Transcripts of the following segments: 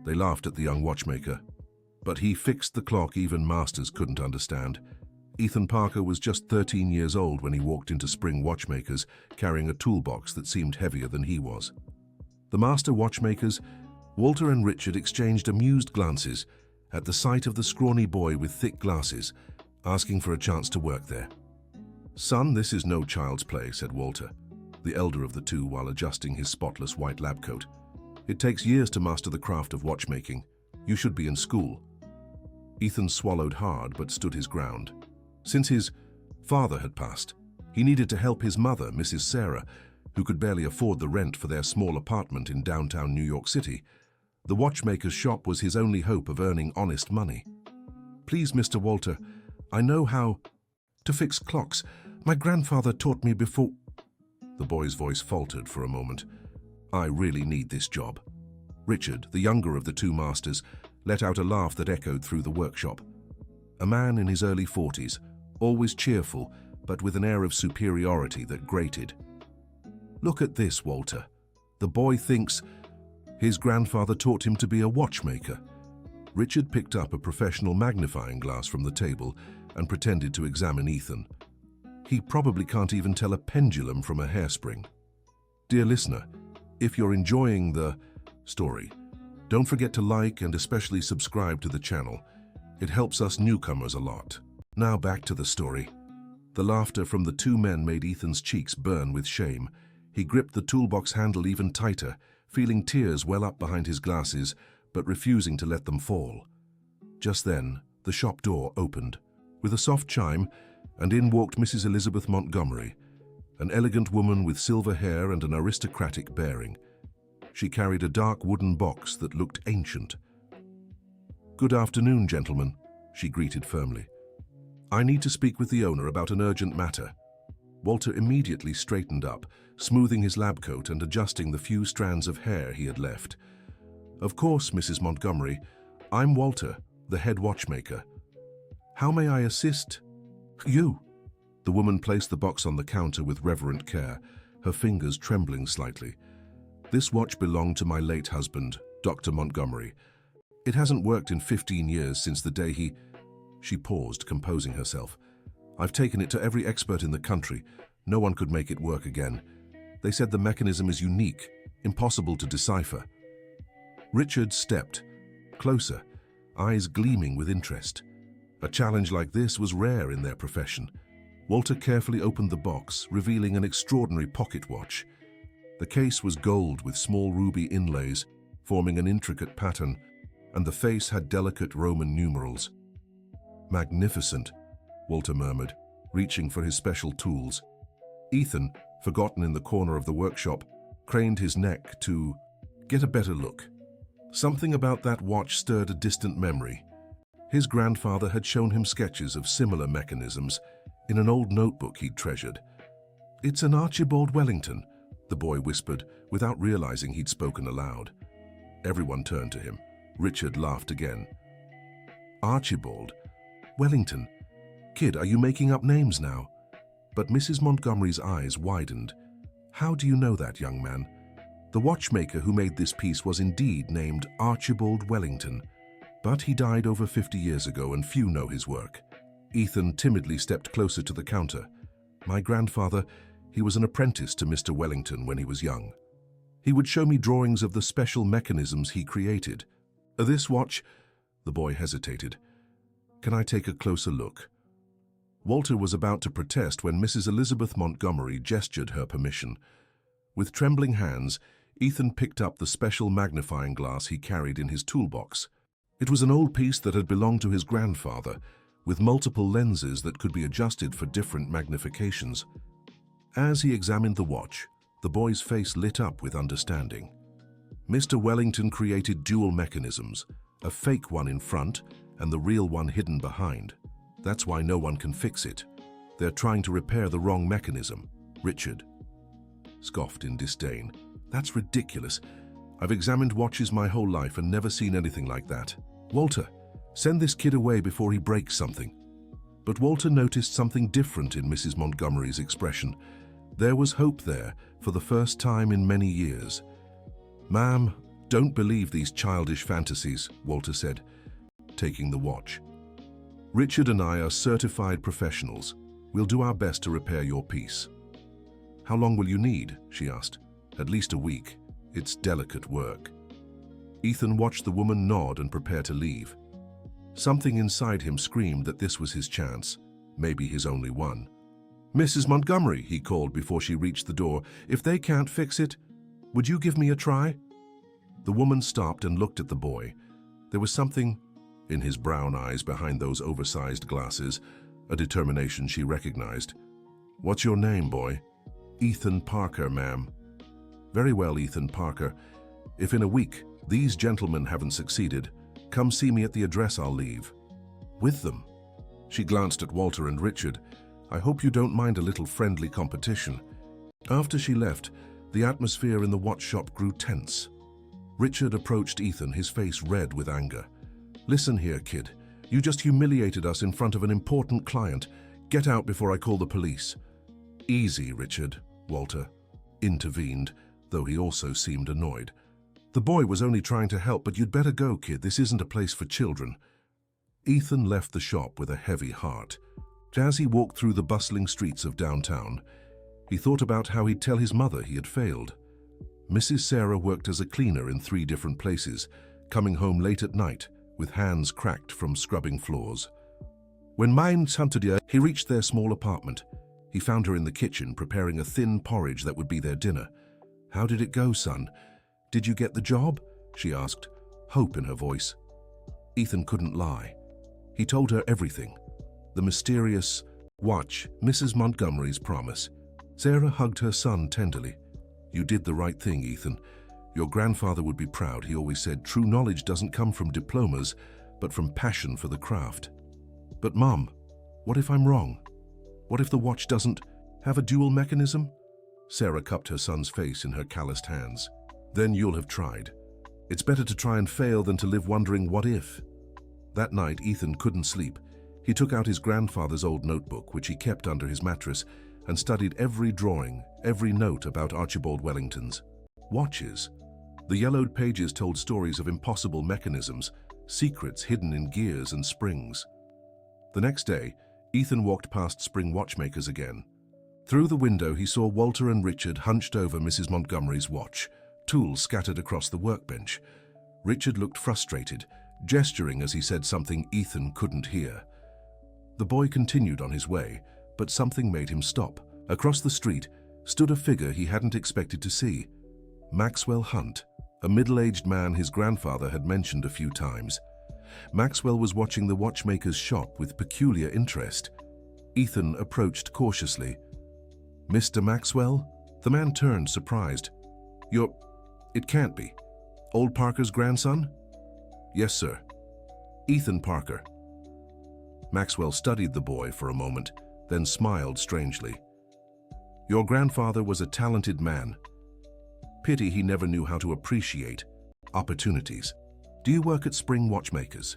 They laughed at the young watchmaker, but he fixed the clock even masters couldn't understand. Ethan Parker was just 13 years old when he walked into Spring Watchmakers carrying a toolbox that seemed heavier than he was. The master watchmakers, Walter and Richard, exchanged amused glances at the sight of the scrawny boy with thick glasses, asking for a chance to work there. "Son, this is no child's play," said Walter, the elder of the two, while adjusting his spotless white lab coat. "It takes years to master the craft of watchmaking. You should be in school." Ethan swallowed hard but stood his ground. Since his father had passed, he needed to help his mother, Mrs. Sarah, who could barely afford the rent for their small apartment in downtown New York City. The watchmaker's shop was his only hope of earning honest money. "Please, Mr. Walter, I know how to fix clocks. My grandfather taught me before." The boy's voice faltered for a moment. "I really need this job." Richard, the younger of the two masters, let out a laugh that echoed through the workshop. A man in his early 40s, always cheerful, but with an air of superiority that grated. "Look at this, Walter. The boy thinks his grandfather taught him to be a watchmaker." Richard picked up a professional magnifying glass from the table and pretended to examine Ethan. "He probably can't even tell a pendulum from a hairspring." Dear listener, if you're enjoying the story, don't forget to like and especially subscribe to the channel. It helps us newcomers a lot. Now back to the story. The laughter from the two men made Ethan's cheeks burn with shame. He gripped the toolbox handle even tighter, feeling tears well up behind his glasses, but refusing to let them fall. Just then, the shop door opened with a soft chime, and in walked Mrs. Elizabeth Montgomery, an elegant woman with silver hair and an aristocratic bearing. She carried a dark wooden box that looked ancient. "Good afternoon, gentlemen," she greeted firmly. "I need to speak with the owner about an urgent matter." Walter immediately straightened up, smoothing his lab coat and adjusting the few strands of hair he had left. "Of course, Mrs. Montgomery. I'm Walter, the head watchmaker. How may I assist you?" The woman placed the box on the counter with reverent care, her fingers trembling slightly. "This watch belonged to my late husband, Dr. Montgomery. It hasn't worked in 15 years since the day he..." She paused, composing herself. "I've taken it to every expert in the country. No one could make it work again. They said the mechanism is unique, impossible to decipher." Richard stepped closer, eyes gleaming with interest. A challenge like this was rare in their profession. Walter carefully opened the box, revealing an extraordinary pocket watch. The case was gold with small ruby inlays, forming an intricate pattern, and the face had delicate Roman numerals. "Magnificent," Walter murmured, reaching for his special tools. Ethan, forgotten in the corner of the workshop, craned his neck to get a better look. Something about that watch stirred a distant memory. His grandfather had shown him sketches of similar mechanisms in an old notebook he'd treasured. "It's an Archibald Wellington," the boy whispered, without realizing he'd spoken aloud. Everyone turned to him. Richard laughed again. "Archibald Wellington? Kid, are you making up names now?" But Mrs. Montgomery's eyes widened. "How do you know that, young man? The watchmaker who made this piece was indeed named Archibald Wellington, but he died over 50 years ago and few know his work." Ethan timidly stepped closer to the counter. "My grandfather, he was an apprentice to Mr. Wellington when he was young. He would show me drawings of the special mechanisms he created. This watch..." The boy hesitated. "Can I take a closer look?" Walter was about to protest when Mrs. Elizabeth Montgomery gestured her permission. With trembling hands, Ethan picked up the special magnifying glass he carried in his toolbox. It was an old piece that had belonged to his grandfather, with multiple lenses that could be adjusted for different magnifications. As he examined the watch, the boy's face lit up with understanding. Mr. Wellington created dual mechanisms, a fake one in front and the real one hidden behind. That's why no one can fix it. They're trying to repair the wrong mechanism. Richard scoffed in disdain. "That's ridiculous. I've examined watches my whole life and never seen anything like that. Walter, send this kid away before he breaks something." But Walter noticed something different in Mrs. Montgomery's expression. There was hope there for the first time in many years. "Ma'am, Don't believe these childish fantasies, Walter said, taking the watch. Richard and I are certified professionals. We'll do our best to repair your piece. How long will you need? She asked. At least a week. It's delicate work. Ethan watched the woman nod and prepare to leave. Something inside him screamed that this was his chance, maybe his only one. Mrs. Montgomery, he called before she reached the door, if they can't fix it, would you give me a try? The woman stopped and looked at the boy. There was something in his brown eyes behind those oversized glasses, a determination she recognized. What's your name, boy? Ethan Parker, ma'am. Very well, Ethan Parker. If in a week these gentlemen haven't succeeded, come see me at the address I'll leave. With them? She glanced at Walter and Richard. I hope you don't mind a little friendly competition. After she left, the atmosphere in the watch shop grew tense. Richard approached Ethan, his face red with anger. Listen here, kid. You just humiliated us in front of an important client. Get out before I call the police. Easy, Richard, Walter intervened, though he also seemed annoyed. The boy was only trying to help, but you'd better go, kid. This isn't a place for children. Ethan left the shop with a heavy heart. As he walked through the bustling streets of downtown, he thought about how he'd tell his mother he had failed. Mrs. Sarah worked as a cleaner in 3 different places, coming home late at night with hands cracked from scrubbing floors. When Mines hunted her, he reached their small apartment. He found her in the kitchen preparing a thin porridge that would be their dinner. How did it go, son? Did you get the job? She asked, hope in her voice. Ethan couldn't lie. He told her everything. The mysterious watch, Mrs. Montgomery's promise. Sarah hugged her son tenderly. You did the right thing, Ethan. Your grandfather would be proud. He always said true knowledge doesn't come from diplomas, but from passion for the craft. But Mom, what if I'm wrong? What if the watch doesn't have a dual mechanism? Sarah cupped her son's face in her calloused hands. Then you'll have tried. It's better to try and fail than to live wondering what if. That night, Ethan couldn't sleep. He took out his grandfather's old notebook, which he kept under his mattress, and studied every drawing, every note about Archibald Wellington's watches. The yellowed pages told stories of impossible mechanisms, secrets hidden in gears and springs. The next day, Ethan walked past Spring Watchmakers again. Through the window, he saw Walter and Richard hunched over Mrs. Montgomery's watch, tools scattered across the workbench. Richard looked frustrated, gesturing as he said something Ethan couldn't hear. The boy continued on his way, but something made him stop. Across the street stood a figure he hadn't expected to see. Maxwell Hunt, a middle-aged man his grandfather had mentioned a few times. Maxwell was watching the watchmaker's shop with peculiar interest. Ethan approached cautiously. Mr. Maxwell? The man turned, surprised. It can't be. Old Parker's grandson? Yes, sir. Ethan Parker. Maxwell studied the boy for a moment, then smiled strangely. Your grandfather was a talented man. Pity he never knew how to appreciate opportunities. Do you work at Spring Watchmakers?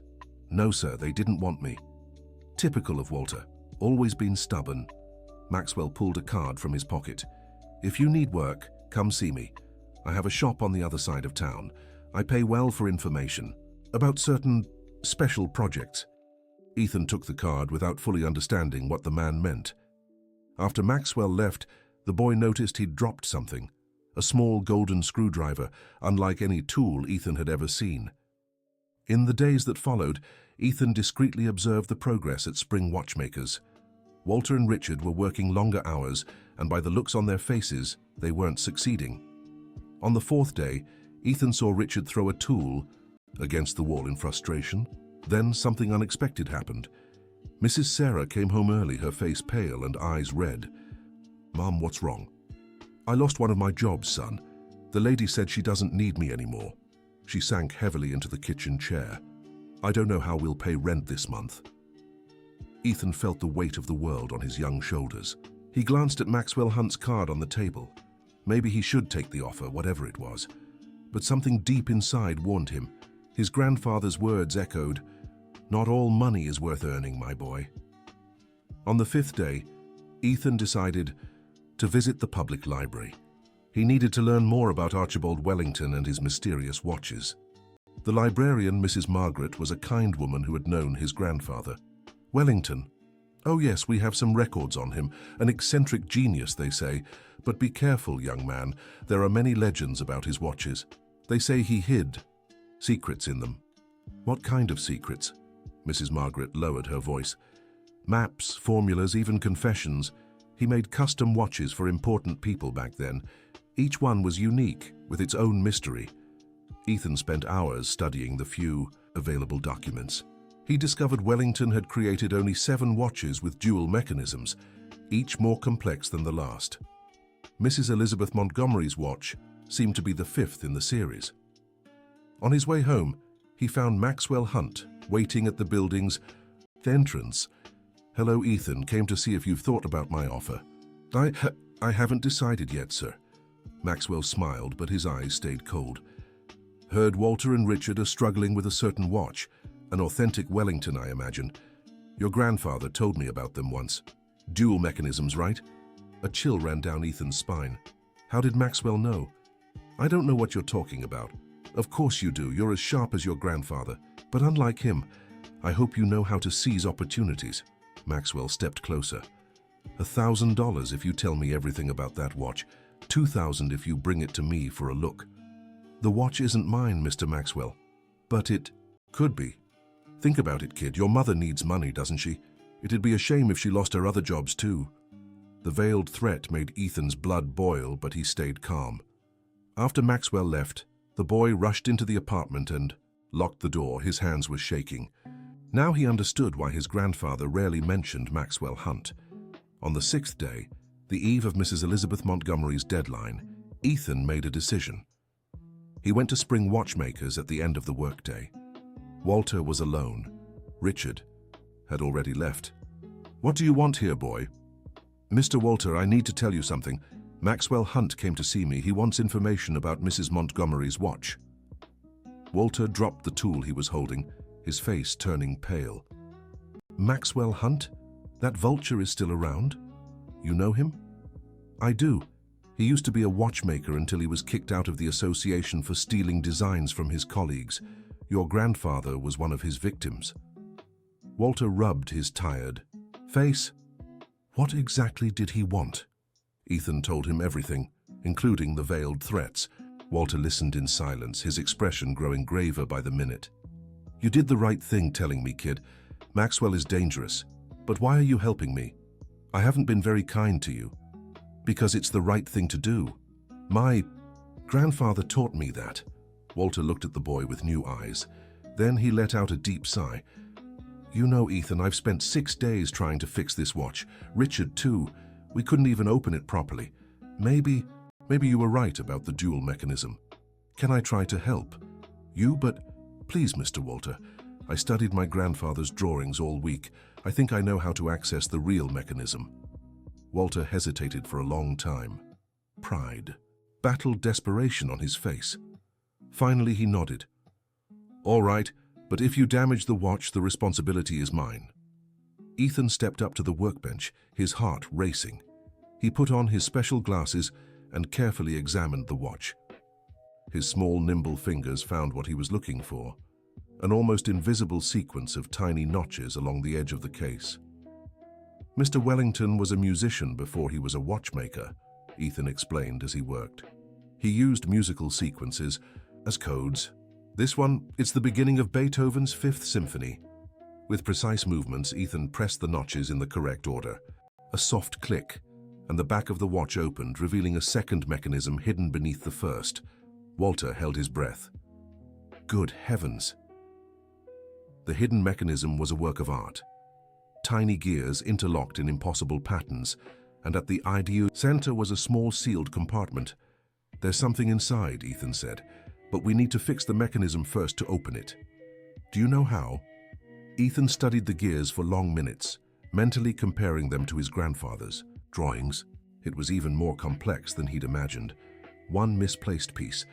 No, sir, they didn't want me. Typical of Walter, always been stubborn. Maxwell pulled a card from his pocket. If you need work, come see me. I have a shop on the other side of town. I pay well for information about certain special projects. Ethan took the card without fully understanding what the man meant. After Maxwell left, the boy noticed he'd dropped something, a small golden screwdriver, unlike any tool Ethan had ever seen. In the days that followed, Ethan discreetly observed the progress at Spring Watchmakers. Walter and Richard were working longer hours, and by the looks on their faces, they weren't succeeding. On the 4th day, Ethan saw Richard throw a tool against the wall in frustration. Then something unexpected happened. Mrs. Sarah came home early, her face pale and eyes red. Mom, what's wrong? I lost one of my jobs, son. The lady said she doesn't need me anymore. She sank heavily into the kitchen chair. I don't know how we'll pay rent this month. Ethan felt the weight of the world on his young shoulders. He glanced at Maxwell Hunt's card on the table. Maybe he should take the offer, whatever it was. But something deep inside warned him. His grandfather's words echoed, "Not all money is worth earning, my boy." On the 5th day, Ethan decided to visit the public library. He needed to learn more about Archibald Wellington and his mysterious watches. The librarian, Mrs. Margaret, was a kind woman who had known his grandfather. Wellington? Oh yes, we have some records on him. An eccentric genius, they say. But be careful, young man. There are many legends about his watches. They say he hid secrets in them. What kind of secrets? Mrs. Margaret lowered her voice. Maps, formulas, even confessions. He made custom watches for important people back then. Each one was unique, with its own mystery. Ethan spent hours studying the few available documents. He discovered Wellington had created only 7 watches with dual mechanisms, each more complex than the last. Mrs. Elizabeth Montgomery's watch seemed to be the 5th in the series. On his way home, he found Maxwell Hunt waiting at the building's entrance. "Hello, Ethan. Came to see if you've thought about my offer." I haven't decided yet, sir." Maxwell smiled, but his eyes stayed cold. "Heard Walter and Richard are struggling with a certain watch. An authentic Wellington, I imagine. Your grandfather told me about them once. Dual mechanisms, right?" A chill ran down Ethan's spine. How did Maxwell know? "I don't know what you're talking about." "Of course you do. You're as sharp as your grandfather. But unlike him, I hope you know how to seize opportunities." Maxwell stepped closer. $1,000 if you tell me everything about that watch. $2,000 if you bring it to me for a look." "The watch isn't mine, Mr. Maxwell." "But it could be. Think about it, kid. Your mother needs money, doesn't she? It'd be a shame if she lost her other jobs too." The veiled threat made Ethan's blood boil, but he stayed calm. After Maxwell left, the boy rushed into the apartment and locked the door. His hands were shaking. Now he understood why his grandfather rarely mentioned Maxwell Hunt. On the 6th day, the eve of Mrs. Elizabeth Montgomery's deadline, Ethan made a decision. He went to Spring Watchmakers at the end of the workday. Walter was alone. Richard had already left. "What do you want here, boy?" "Mr. Walter, I need to tell you something. Maxwell Hunt came to see me. He wants information about Mrs. Montgomery's watch." Walter dropped the tool he was holding, his face turning pale. "Maxwell Hunt? That vulture is still around? You know him?" "I do. He used to be a watchmaker until he was kicked out of the association for stealing designs from his colleagues. Your grandfather was one of his victims." Walter rubbed his tired face. What exactly did he want? Ethan told him everything, including the veiled threats. Walter listened in silence, his expression growing graver by the minute. "You did the right thing telling me, kid. Maxwell is dangerous. But why are you helping me? I haven't been very kind to you." "Because it's the right thing to do. My grandfather taught me that." Walter looked at the boy with new eyes. Then he let out a deep sigh. "You know, Ethan, I've spent 6 days trying to fix this watch. Richard, too. We couldn't even open it properly. Maybe you were right about the dual mechanism. Can I try to help? You, but please, Mr. Walter. I studied my grandfather's drawings all week. I think I know how to access the real mechanism." Walter hesitated for a long time. Pride, battled desperation on his face. Finally, he nodded. "All right, but if you damage the watch, the responsibility is mine." Ethan stepped up to the workbench, his heart racing. He put on his special glasses and carefully examined the watch. His small, nimble fingers found what he was looking for, an almost invisible sequence of tiny notches along the edge of the case. "Mr. Wellington was a musician before he was a watchmaker," Ethan explained as he worked. "He used musical sequences as codes. This one, it's the beginning of Beethoven's 5th Symphony." With precise movements, Ethan pressed the notches in the correct order. A soft click, and the back of the watch opened, revealing a second mechanism hidden beneath the first. Walter held his breath. Good heavens! The hidden mechanism was a work of art. Tiny gears interlocked in impossible patterns, and at the ideal center was a small sealed compartment. "There's something inside," Ethan said, "but we need to fix the mechanism first to open it." "Do you know how?" Ethan studied the gears for long minutes, mentally comparing them to his grandfather's drawings. It was even more complex than he'd imagined. One misplaced piece,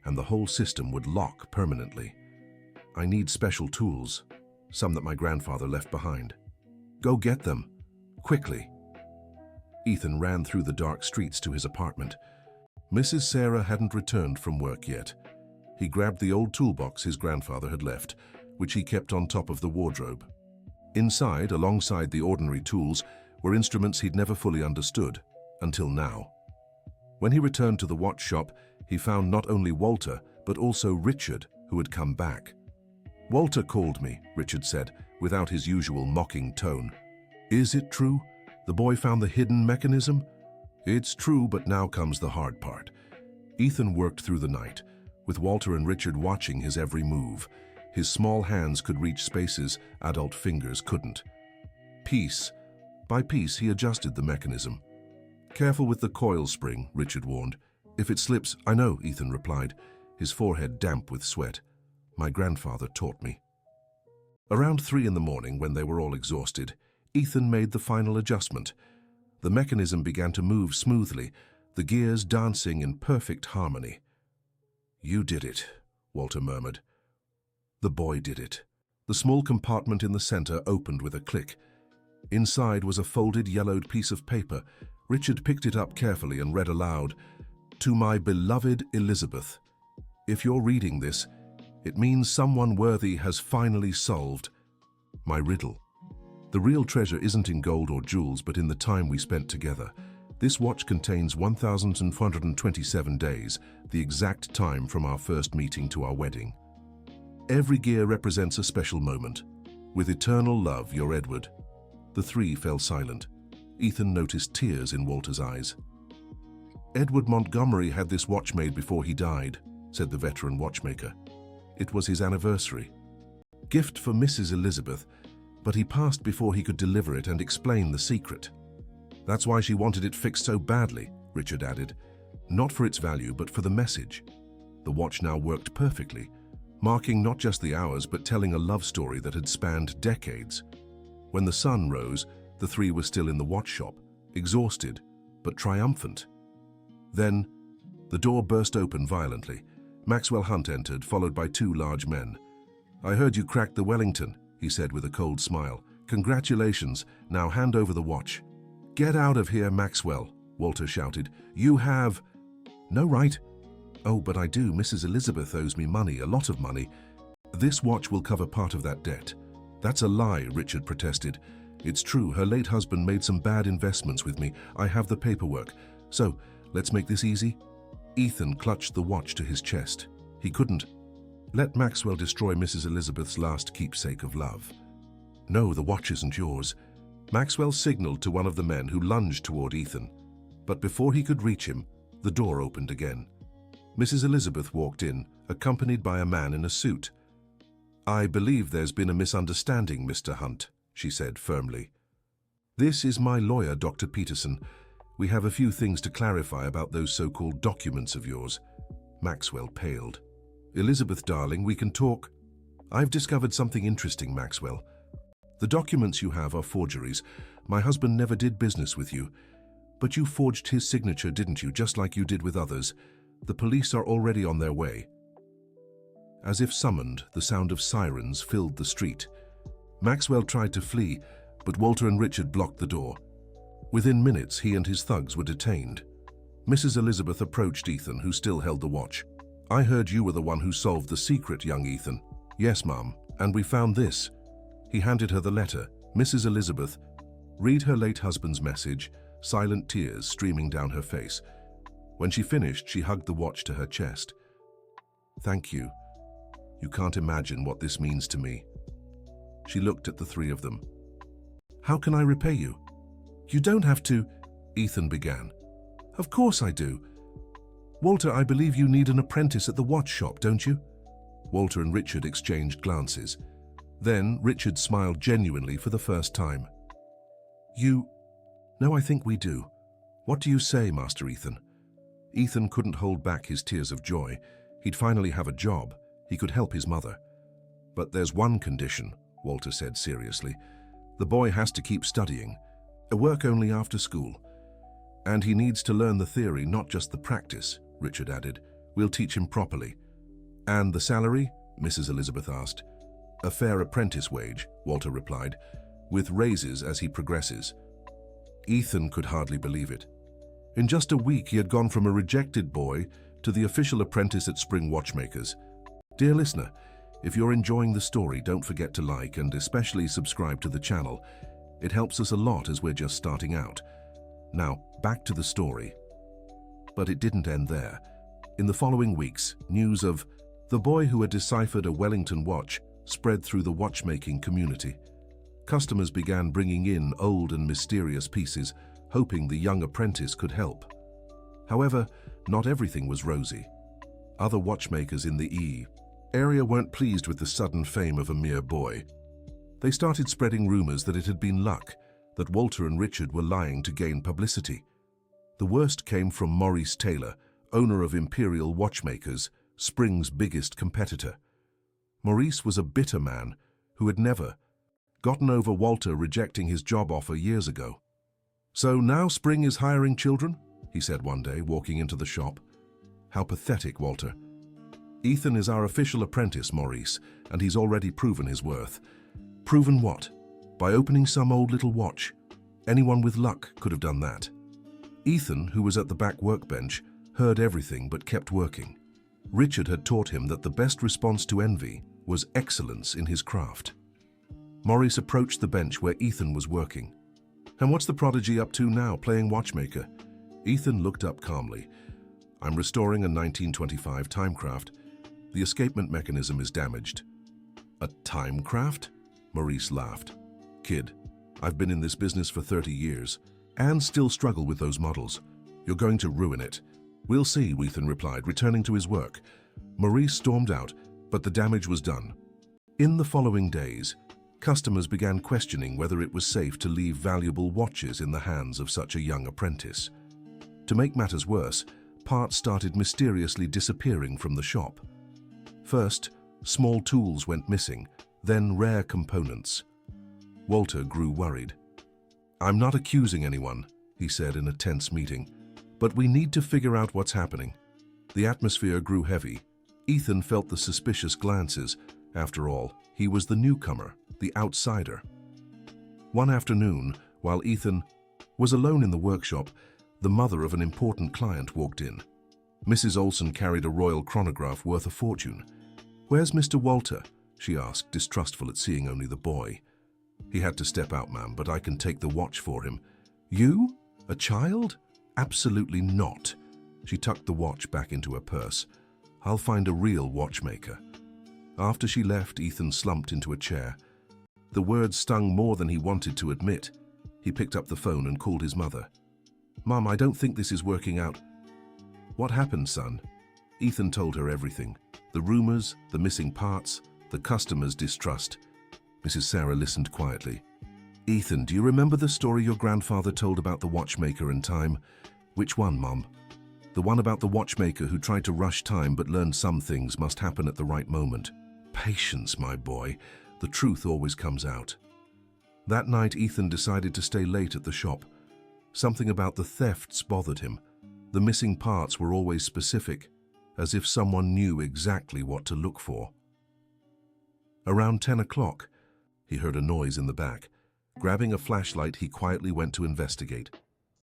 and the whole system would lock permanently. "I need special tools, some that my grandfather left behind." "Go get them, quickly." Ethan ran through the dark streets to his apartment. Mrs. Sarah hadn't returned from work yet. He grabbed the old toolbox his grandfather had left, which he kept on top of the wardrobe. Inside, alongside the ordinary tools, were instruments he'd never fully understood, until now. When he returned to the watch shop, he found not only Walter, but also Richard, who had come back. "Walter called me," Richard said, without his usual mocking tone. "Is it true? The boy found the hidden mechanism?" "It's true, but now comes the hard part." Ethan worked through the night, with Walter and Richard watching his every move. His small hands could reach spaces adult fingers couldn't. Piece by piece, he adjusted the mechanism. "Careful with the coil spring," Richard warned. "If it slips—" "I know," Ethan replied, his forehead damp with sweat. "My grandfather taught me." Around 3 in the morning, when they were all exhausted, Ethan made the final adjustment. The mechanism began to move smoothly, the gears dancing in perfect harmony. "You did it," Walter murmured. The boy did it. The small compartment in the center opened with a click. Inside was a folded, yellowed piece of paper. Richard picked it up carefully and read aloud, "To my beloved Elizabeth. If you're reading this, it means someone worthy has finally solved my riddle. The real treasure isn't in gold or jewels, but in the time we spent together. This watch contains 1,427 days, the exact time from our first meeting to our wedding. Every gear represents a special moment. With eternal love, your Edward." The three fell silent. Ethan noticed tears in Walter's eyes. "Edward Montgomery had this watch made before he died," said the veteran watchmaker. "It was his anniversary. Gift for Mrs. Elizabeth, but he passed before he could deliver it and explain the secret. That's why she wanted it fixed so badly," Richard added. "Not for its value, but for the message." The watch now worked perfectly, marking not just the hours, but telling a love story that had spanned decades. When the sun rose, the three were still in the watch shop, exhausted, but triumphant. Then, the door burst open violently. Maxwell Hunt entered, followed by 2 large men. "I heard you cracked the Wellington," he said with a cold smile. "Congratulations. Now hand over the watch." "Get out of here, Maxwell," Walter shouted. "You have no right." "Oh, but I do. Mrs. Elizabeth owes me money, a lot of money. This watch will cover part of that debt." "That's a lie," Richard protested. "It's true. Her late husband made some bad investments with me. I have the paperwork. So, let's make this easy." Ethan clutched the watch to his chest. He couldn't let Maxwell destroy Mrs. Elizabeth's last keepsake of love. "No, the watch isn't yours." Maxwell signaled to one of the men, who lunged toward Ethan. But before he could reach him, the door opened again. Mrs. Elizabeth walked in, accompanied by a man in a suit. "I believe there's been a misunderstanding, Mr. Hunt," she said firmly. "This is my lawyer, Dr. Peterson. We have a few things to clarify about those so-called documents of yours." Maxwell paled. "Elizabeth, darling, we can talk." "I've discovered something interesting, Maxwell. The documents you have are forgeries. My husband never did business with you. But you forged his signature, didn't you, just like you did with others? The police are already on their way." As if summoned, the sound of sirens filled the street. Maxwell tried to flee, but Walter and Richard blocked the door. Within minutes, he and his thugs were detained. Mrs. Elizabeth approached Ethan, who still held the watch. "I heard you were the one who solved the secret, young Ethan." "Yes, Mum, and we found this." He handed her the letter. Mrs. Elizabeth read her late husband's message, silent tears streaming down her face. When she finished, she hugged the watch to her chest. "Thank you. You can't imagine what this means to me." She looked at the three of them. "How can I repay you?" "You don't have to," Ethan began. "Of course I do. Walter, I believe you need an apprentice at the watch shop, don't you?" Walter and Richard exchanged glances. Then Richard smiled genuinely for the first time. "No, I think we do. What do you say, Master Ethan?" Ethan couldn't hold back his tears of joy. He'd finally have a job. He could help his mother. "But there's one condition," Walter said seriously. "The boy has to keep studying. Work only after school. And he needs to learn the theory, not just the practice," Richard added. "We'll teach him properly." "And the salary?" Mrs. Elizabeth asked. "A fair apprentice wage," Walter replied, "with raises as he progresses." Ethan could hardly believe it. In just a week, he had gone from a rejected boy to the official apprentice at Spring Watchmakers. Dear listener, if you're enjoying the story, don't forget to like and especially subscribe to the channel. It helps us a lot as we're just starting out. Now, back to the story. But it didn't end there. In the following weeks, news of the boy who had deciphered a Wellington watch spread through the watchmaking community. Customers began bringing in old and mysterious pieces, hoping the young apprentice could help. However, not everything was rosy. Other watchmakers in the area weren't pleased with the sudden fame of a mere boy. They started spreading rumors that it had been luck, that Walter and Richard were lying to gain publicity. The worst came from Maurice Taylor, owner of Imperial Watchmakers, Spring's biggest competitor. Maurice was a bitter man who had never gotten over Walter rejecting his job offer years ago. "So now Spring is hiring children?" he said one day, walking into the shop. "How pathetic, Walter. Ethan is our official apprentice, Maurice, and he's already proven his worth." "Proven what?" "By opening some old little watch. Anyone with luck could have done that." Ethan, who was at the back workbench, heard everything but kept working. Richard had taught him that the best response to envy was excellence in his craft. Maurice approached the bench where Ethan was working. "And what's the prodigy up to now, playing watchmaker?" Ethan looked up calmly. "I'm restoring a 1925 timecraft. The escapement mechanism is damaged." "A timecraft?" Maurice laughed. "Kid, I've been in this business for 30 years and still struggle with those models. You're going to ruin it." "We'll see," Ethan replied, returning to his work. Maurice stormed out, but the damage was done. In the following days, customers began questioning whether it was safe to leave valuable watches in the hands of such a young apprentice. To make matters worse, parts started mysteriously disappearing from the shop. First, small tools went missing, then rare components. Walter grew worried. "I'm not accusing anyone," he said in a tense meeting, "but we need to figure out what's happening." The atmosphere grew heavy. Ethan felt the suspicious glances. After all, he was the newcomer, the outsider. One afternoon, while Ethan was alone in the workshop, the mother of an important client walked in. Mrs. Olson carried a royal chronograph worth a fortune. "Where's Mr. Walter?" she asked, distrustful at seeing only the boy. "He had to step out, ma'am, but I can take the watch for him." "You? A child?" "Absolutely not." She tucked the watch back into her purse. "I'll find a real watchmaker." After she left, Ethan slumped into a chair. The words stung more than he wanted to admit. He picked up the phone and called his mother. "Mom, I don't think this is working out." "What happened, son?" Ethan told her everything. The rumors, the missing parts, the customers' distrust. Mrs. Sarah listened quietly. "Ethan, do you remember the story your grandfather told about the watchmaker and time?" "Which one, Mom?" "The one about the watchmaker who tried to rush time but learned some things must happen at the right moment." "Patience, my boy. The truth always comes out." That night, Ethan decided to stay late at the shop. Something about the thefts bothered him. The missing parts were always specific, as if someone knew exactly what to look for. Around 10 o'clock, he heard a noise in the back. Grabbing a flashlight, he quietly went to investigate.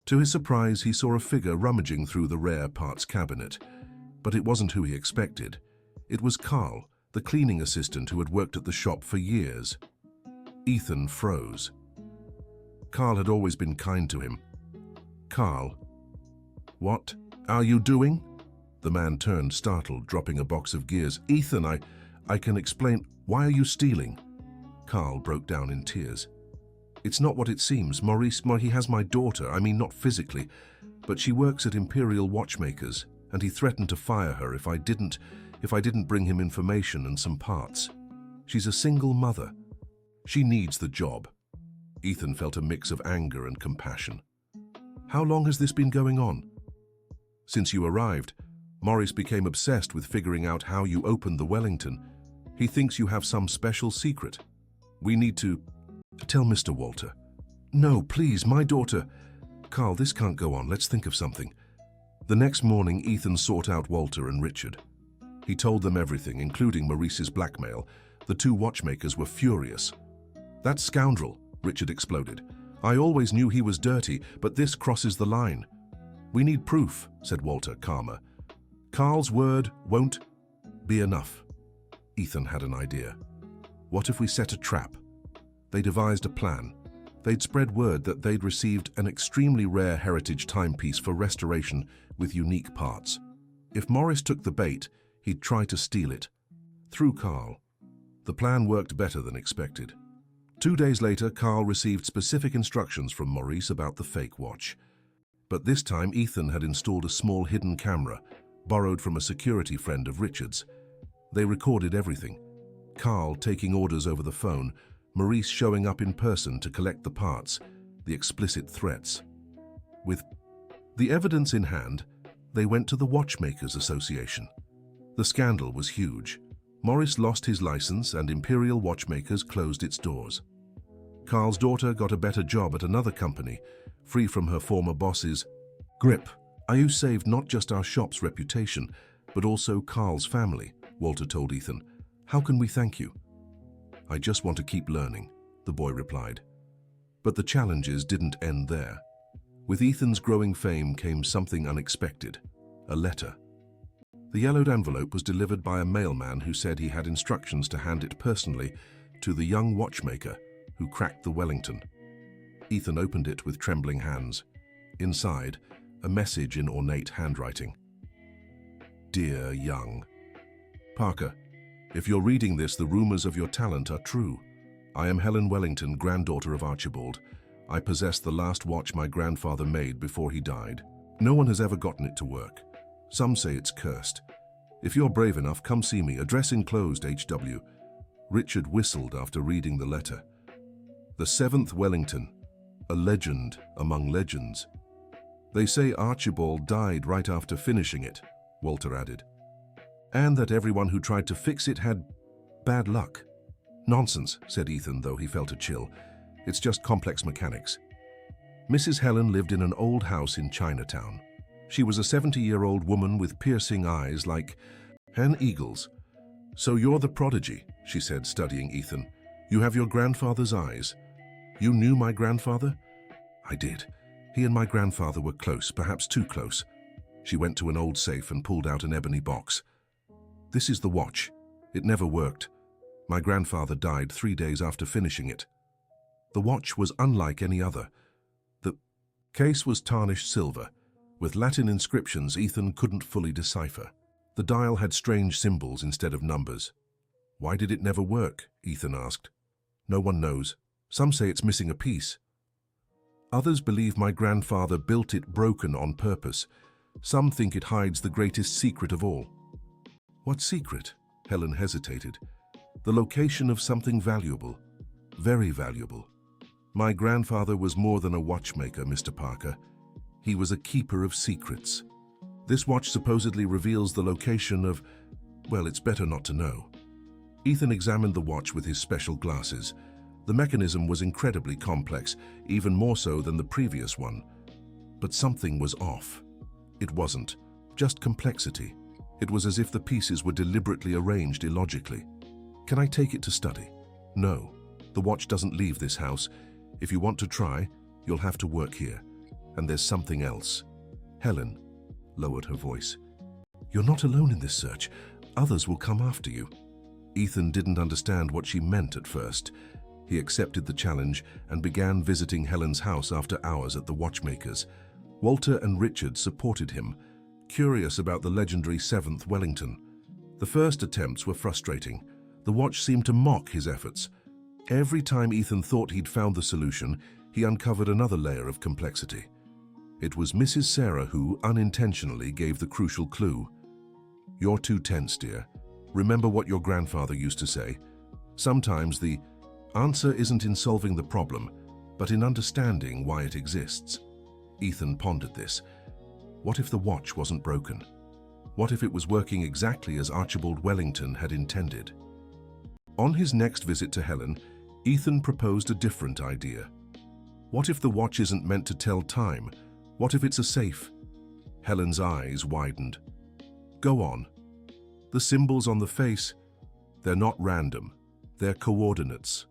To his surprise, he saw a figure rummaging through the rare parts cabinet. But it wasn't who he expected. It was Carl, the cleaning assistant who had worked at the shop for years. Ethan froze. Carl had always been kind to him. "Carl, what are you doing?" The man turned, startled, dropping a box of gears. "Ethan, I can explain. Why are you stealing?" Carl broke down in tears. "It's not what it seems. Maurice, he has my daughter. I mean, not physically, but she works at Imperial Watchmakers, and he threatened to fire her if I didn't bring him information and some parts. She's a single mother. She needs the job." Ethan felt a mix of anger and compassion. "How long has this been going on?" "Since you arrived. Maurice became obsessed with figuring out how you opened the Wellington. He thinks you have some special secret. We need to tell Mr. Walter." "No, please, my daughter." "Carl, this can't go on. Let's think of something." The next morning, Ethan sought out Walter and Richard. He told them everything, including Maurice's blackmail. The two watchmakers were furious. "That scoundrel," Richard exploded. "I always knew he was dirty, but this crosses the line." We need proof, said Walter, calmer. Carl's word won't be enough. Ethan had an idea. What if we set a trap? They devised a plan. They'd spread word that they'd received an extremely rare heritage timepiece for restoration with unique parts. If Morris took the bait, he'd try to steal it. Through Carl. The plan worked better than expected. 2 days later, Carl received specific instructions from Maurice about the fake watch. But this time, Ethan had installed a small hidden camera, borrowed from a security friend of Richard's. They recorded everything. Carl taking orders over the phone, Maurice showing up in person to collect the parts, the explicit threats. With the evidence in hand, they went to the Watchmakers Association. The scandal was huge. Morris lost his license and Imperial Watchmakers closed its doors. Carl's daughter got a better job at another company, free from her former boss's grip. You saved not just our shop's reputation, but also Carl's family, Walter told Ethan. How can we thank you? I just want to keep learning, the boy replied. But the challenges didn't end there. With Ethan's growing fame came something unexpected, a letter. The yellowed envelope was delivered by a mailman who said he had instructions to hand it personally to the young watchmaker who cracked the Wellington. Ethan opened it with trembling hands. Inside, a message in ornate handwriting. Dear young Parker, if you're reading this, the rumors of your talent are true. I am Helen Wellington, granddaughter of Archibald. I possess the last watch my grandfather made before he died. No one has ever gotten it to work. Some say it's cursed. If you're brave enough, come see me. Address enclosed, H.W. Richard whistled after reading the letter. The 7th Wellington, a legend among legends. They say Archibald died right after finishing it, Walter added. And that everyone who tried to fix it had bad luck. Nonsense, said Ethan, though he felt a chill. It's just complex mechanics. Mrs. Helen lived in an old house in Chinatown. She was a 70-year-old woman with piercing eyes like an eagle's. So you're the prodigy, she said, studying Ethan. You have your grandfather's eyes. You knew my grandfather? I did. He and my grandfather were close, perhaps too close. She went to an old safe and pulled out an ebony box. This is the watch. It never worked. My grandfather died 3 days after finishing it. The watch was unlike any other. The case was tarnished silver, with Latin inscriptions Ethan couldn't fully decipher. The dial had strange symbols instead of numbers. Why did it never work? Ethan asked. No one knows. Some say it's missing a piece. Others believe my grandfather built it broken on purpose. Some think it hides the greatest secret of all. What secret? Helen hesitated. The location of something valuable. Very valuable. My grandfather was more than a watchmaker, Mr. Parker. He was a keeper of secrets. This watch supposedly reveals the location of, well, it's better not to know. Ethan examined the watch with his special glasses. The mechanism was incredibly complex, even more so than the previous one. But something was off. It wasn't just complexity. It was as if the pieces were deliberately arranged illogically. Can I take it to study? No. The watch doesn't leave this house. If you want to try, you'll have to work here. And there's something else. Helen lowered her voice. You're not alone in this search. Others will come after you. Ethan didn't understand what she meant at first. He accepted the challenge and began visiting Helen's house after hours at the Watchmakers. Walter and Richard supported him, curious about the legendary 7th Wellington. The first attempts were frustrating. The watch seemed to mock his efforts. Every time Ethan thought he'd found the solution, he uncovered another layer of complexity. It was Mrs. Sarah who, unintentionally, gave the crucial clue. You're too tense, dear. Remember what your grandfather used to say. Sometimes the answer isn't in solving the problem, but in understanding why it exists. Ethan pondered this. What if the watch wasn't broken? What if it was working exactly as Archibald Wellington had intended? On his next visit to Helen, Ethan proposed a different idea. What if the watch isn't meant to tell time? What if it's a safe? Helen's eyes widened. Go on. The symbols on the face, they're not random. They're coordinates.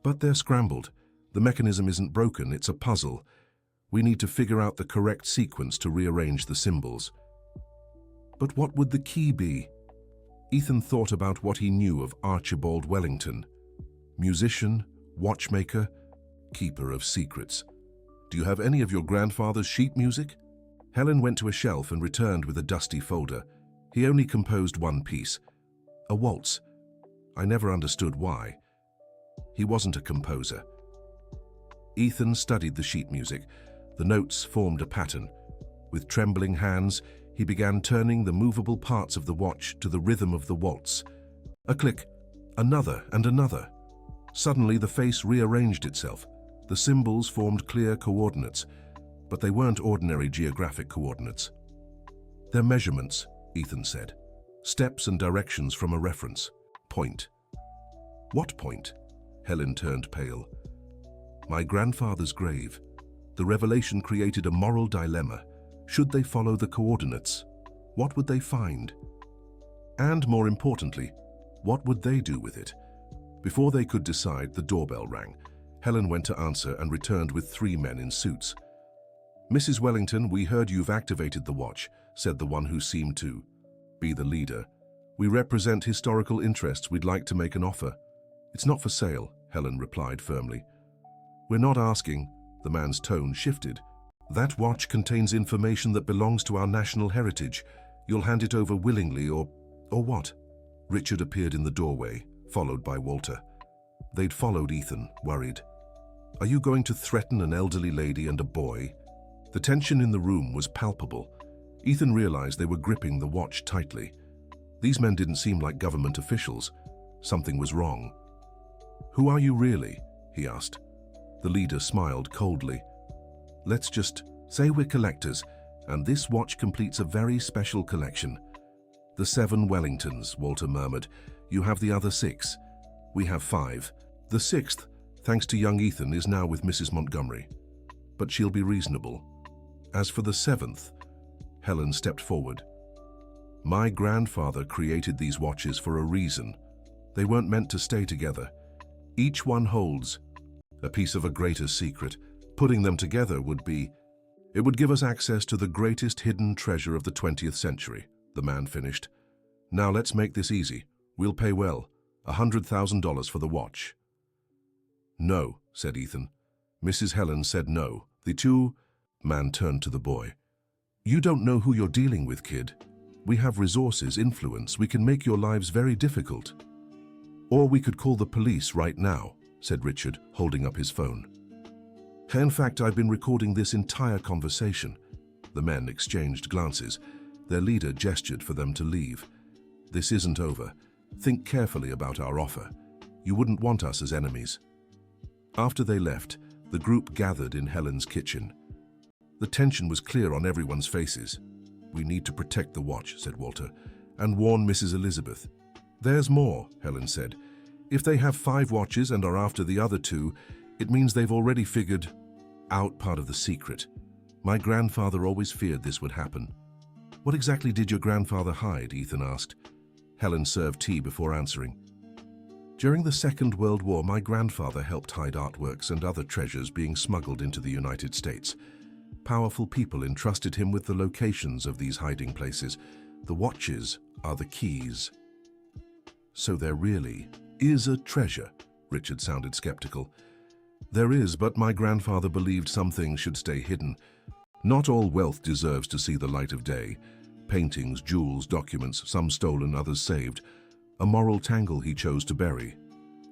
But they're scrambled. The mechanism isn't broken, it's a puzzle. We need to figure out the correct sequence to rearrange the symbols. But what would the key be? Ethan thought about what he knew of Archibald Wellington. Musician, watchmaker, keeper of secrets. Do you have any of your grandfather's sheet music? Helen went to a shelf and returned with a dusty folder. He only composed one piece, a waltz. I never understood why. He wasn't a composer. Ethan studied the sheet music. The notes formed a pattern. With trembling hands, he began turning the movable parts of the watch to the rhythm of the waltz. A click, another and another. Suddenly, the face rearranged itself. The symbols formed clear coordinates, but they weren't ordinary geographic coordinates. They're measurements, Ethan said. Steps and directions from a reference. Point. What point? Helen turned pale. My grandfather's grave. The revelation created a moral dilemma. Should they follow the coordinates? What would they find? And more importantly, what would they do with it? Before they could decide, the doorbell rang. Helen went to answer and returned with 3 men in suits. Mrs. Wellington, we heard you've activated the watch, said the one who seemed to be the leader. We represent historical interests. We'd like to make an offer. It's not for sale, Helen replied firmly. We're not asking. The man's tone shifted. That watch contains information that belongs to our national heritage. You'll hand it over willingly or what? Richard appeared in the doorway, followed by Walter. They'd followed Ethan, worried. Are you going to threaten an elderly lady and a boy? The tension in the room was palpable. Ethan realized they were gripping the watch tightly. These men didn't seem like government officials. Something was wrong. Who are you really? He asked. The leader smiled coldly. Let's just say we're collectors, and this watch completes a very special collection. The 7 Wellingtons, Walter murmured. You have the other 6. We have 5. The 6th, thanks to young Ethan, is now with Mrs. Montgomery. But she'll be reasonable. As for the 7th, Helen stepped forward. My grandfather created these watches for a reason. They weren't meant to stay together. Each one holds a piece of a greater secret. Putting them together it would give us access to the greatest hidden treasure of the 20th century, the man finished. Now let's make this easy. We'll pay well, $100,000 for the watch. No, said Ethan. Mrs. Helen said no. The 2 man turned to the boy. You don't know who you're dealing with, kid. We have resources, influence. We can make your lives very difficult. Or we could call the police right now, said Richard, holding up his phone. In fact, I've been recording this entire conversation. The men exchanged glances. Their leader gestured for them to leave. This isn't over. Think carefully about our offer. You wouldn't want us as enemies. After they left, the group gathered in Helen's kitchen. The tension was clear on everyone's faces. We need to protect the watch, said Walter, and warn Mrs. Elizabeth. There's more, Helen said. If they have 5 watches and are after the other 2, it means they've already figured out part of the secret. My grandfather always feared this would happen. What exactly did your grandfather hide? Ethan asked. Helen served tea before answering. During the Second World War, my grandfather helped hide artworks and other treasures being smuggled into the United States. Powerful people entrusted him with the locations of these hiding places. The watches are the keys. So there really is a treasure? Richard sounded skeptical. There is, but my grandfather believed some things should stay hidden. Not all wealth deserves to see the light of day. Paintings, jewels, documents, some stolen, others saved. A moral tangle he chose to bury.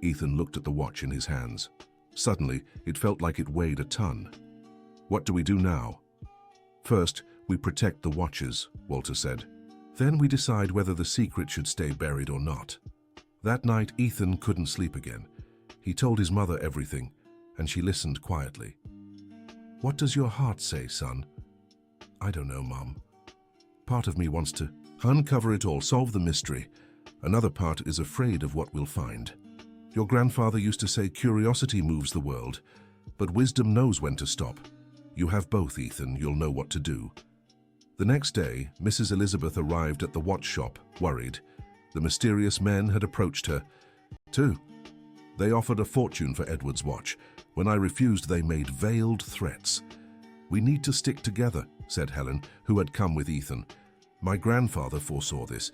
Ethan looked at the watch in his hands. Suddenly, it felt like it weighed a ton. What do we do now? First, we protect the watches, Walter said. Then we decide whether the secret should stay buried or not. That night, Ethan couldn't sleep again. He told his mother everything, and she listened quietly. What does your heart say, son? I don't know, Mom. Part of me wants to uncover it all, solve the mystery. Another part is afraid of what we'll find. Your grandfather used to say curiosity moves the world, but wisdom knows when to stop. You have both, Ethan. You'll know what to do. The next day, Mrs. Elizabeth arrived at the watch shop, worried. The mysterious men had approached her, too. They offered a fortune for Edward's watch. When I refused, they made veiled threats. "We need to stick together," said Helen, who had come with Ethan. "My grandfather foresaw this.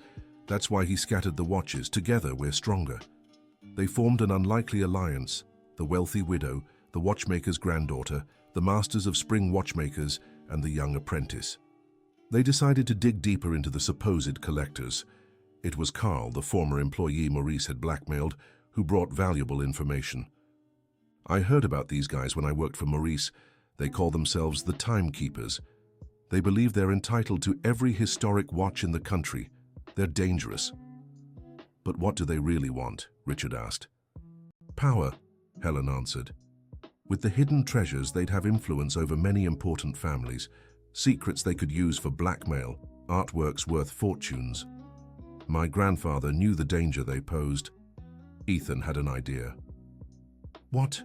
That's why he scattered the watches. Together we're stronger." They formed an unlikely alliance: the wealthy widow, the watchmaker's granddaughter, the masters of spring watchmakers, and the young apprentice. They decided to dig deeper into the supposed collectors. It was Carl, the former employee Maurice had blackmailed, who brought valuable information. "I heard about these guys when I worked for Maurice. They call themselves the Timekeepers. They believe they're entitled to every historic watch in the country. They're dangerous." "But what do they really want?" Richard asked. "Power," Helen answered. "With the hidden treasures, they'd have influence over many important families, secrets they could use for blackmail, artworks worth fortunes. My grandfather knew the danger they posed." Ethan had an idea. "What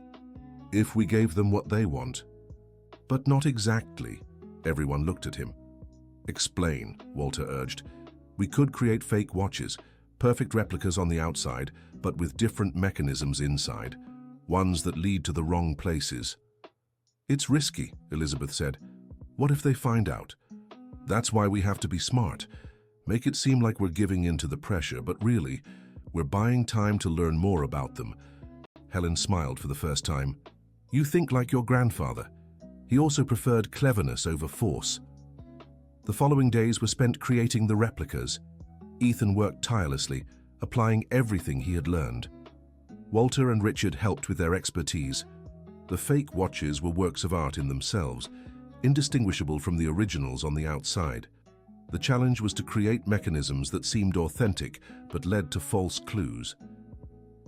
if we gave them what they want?" "But not exactly." Everyone looked at him. "Explain," Walter urged. "We could create fake watches, perfect replicas on the outside, but with different mechanisms inside, ones that lead to the wrong places." "It's risky," Elizabeth said. "What if they find out?" "That's why we have to be smart. Make it seem like we're giving in to the pressure, but really, we're buying time to learn more about them." Helen smiled for the first time. "You think like your grandfather. He also preferred cleverness over force." The following days were spent creating the replicas. Ethan worked tirelessly, applying everything he had learned. Walter and Richard helped with their expertise. The fake watches were works of art in themselves, indistinguishable from the originals on the outside. The challenge was to create mechanisms that seemed authentic but led to false clues.